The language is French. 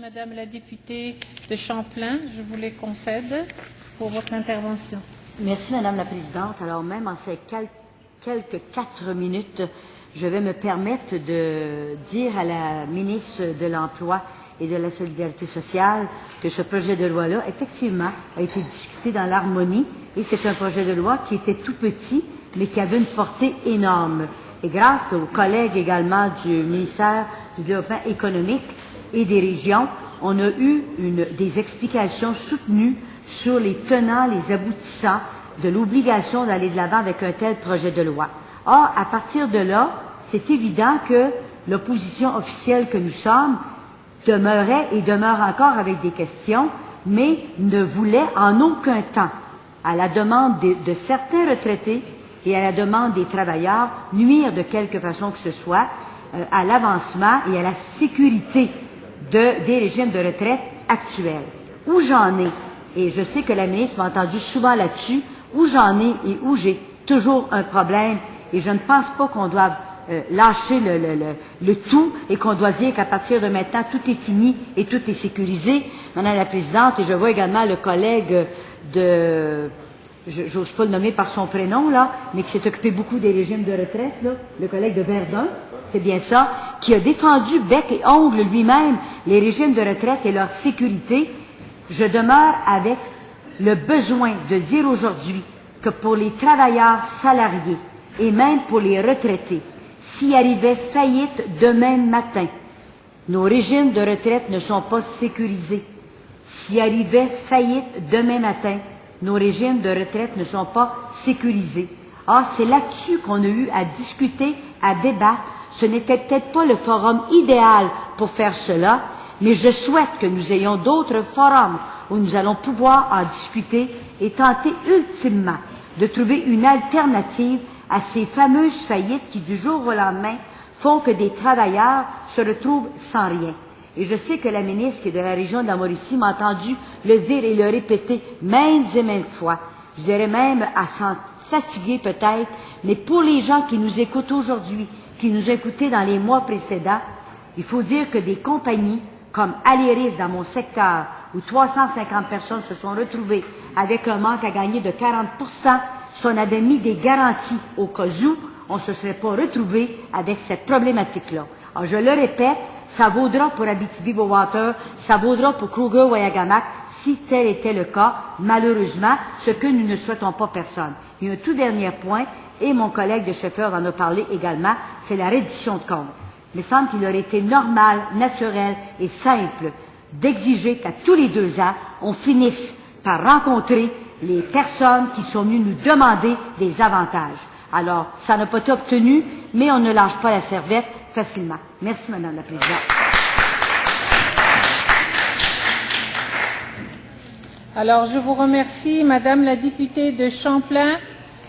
Madame la députée de Champlain, je vous les concède pour votre intervention. Merci, Madame la Présidente. Alors, même en ces quelques 4 minutes, je vais me permettre de dire à la ministre de l'Emploi et de la Solidarité sociale que ce projet de loi-là, effectivement, a été discuté dans l'harmonie et c'est un projet de loi qui était tout petit, mais qui avait une portée énorme. Et grâce aux collègues également du ministère du Développement économique et des régions, on a eu des explications soutenues sur les tenants, les aboutissants de l'obligation d'aller de l'avant avec un tel projet de loi. Or, à partir de là, c'est évident que l'opposition officielle que nous sommes demeurait et demeure encore avec des questions, mais ne voulait en aucun temps, à la demande de certains retraités et à la demande des travailleurs, nuire de quelque façon que ce soit à l'avancement et à la sécurité des régimes de retraite actuels. Où j'en ai, et je sais que la ministre m'a entendu souvent là-dessus, où j'en ai et où j'ai toujours un problème, et je ne pense pas qu'on doive lâcher le tout et qu'on doit dire qu'à partir de maintenant, tout est fini et tout est sécurisé. Madame la Présidente, et je vois également le collègue j'ose pas le nommer par son prénom, là, mais qui s'est occupé beaucoup des régimes de retraite, là, le collègue de Verdun, c'est bien ça, qui a défendu bec et ongle lui-même les régimes de retraite et leur sécurité. Je demeure avec le besoin de dire aujourd'hui que pour les travailleurs salariés et même pour les retraités, s'il arrivait faillite demain matin, nos régimes de retraite ne sont pas sécurisés. S'il arrivait faillite demain matin, nos régimes de retraite ne sont pas sécurisés. Or, c'est là-dessus qu'on a eu à discuter, à débattre. Ce n'était peut-être pas le forum idéal pour faire cela, mais je souhaite que nous ayons d'autres forums où nous allons pouvoir en discuter et tenter ultimement de trouver une alternative à ces fameuses faillites qui, du jour au lendemain, font que des travailleurs se retrouvent sans rien. Et je sais que la ministre qui est de la région de la Mauricie m'a entendu le dire et le répéter maintes et maintes fois. Je dirais même à s'en fatiguer peut-être, mais pour les gens qui nous écoutent aujourd'hui, qui nous ont écoutés dans les mois précédents, il faut dire que des compagnies comme Aléris dans mon secteur, où 350 personnes se sont retrouvées avec un manque à gagner de 40%, si on avait mis des garanties au cas où, on ne se serait pas retrouvé avec cette problématique-là. Alors, je le répète, ça vaudra pour Abitibi-Bowater, ça vaudra pour Kruger-Wayagamack, si tel était le cas, malheureusement, ce que nous ne souhaitons pas personne. Il y a un tout dernier point, et mon collègue de chauffeur en a parlé également, c'est la reddition de comptes. Il me semble qu'il aurait été normal, naturel et simple d'exiger qu'à tous les 2 ans, on finisse par rencontrer les personnes qui sont venues nous demander des avantages. Alors, ça n'a pas été obtenu, mais on ne lâche pas la serviette facilement. Merci, Madame la Présidente. Alors, je vous remercie, Madame la députée de Champlain.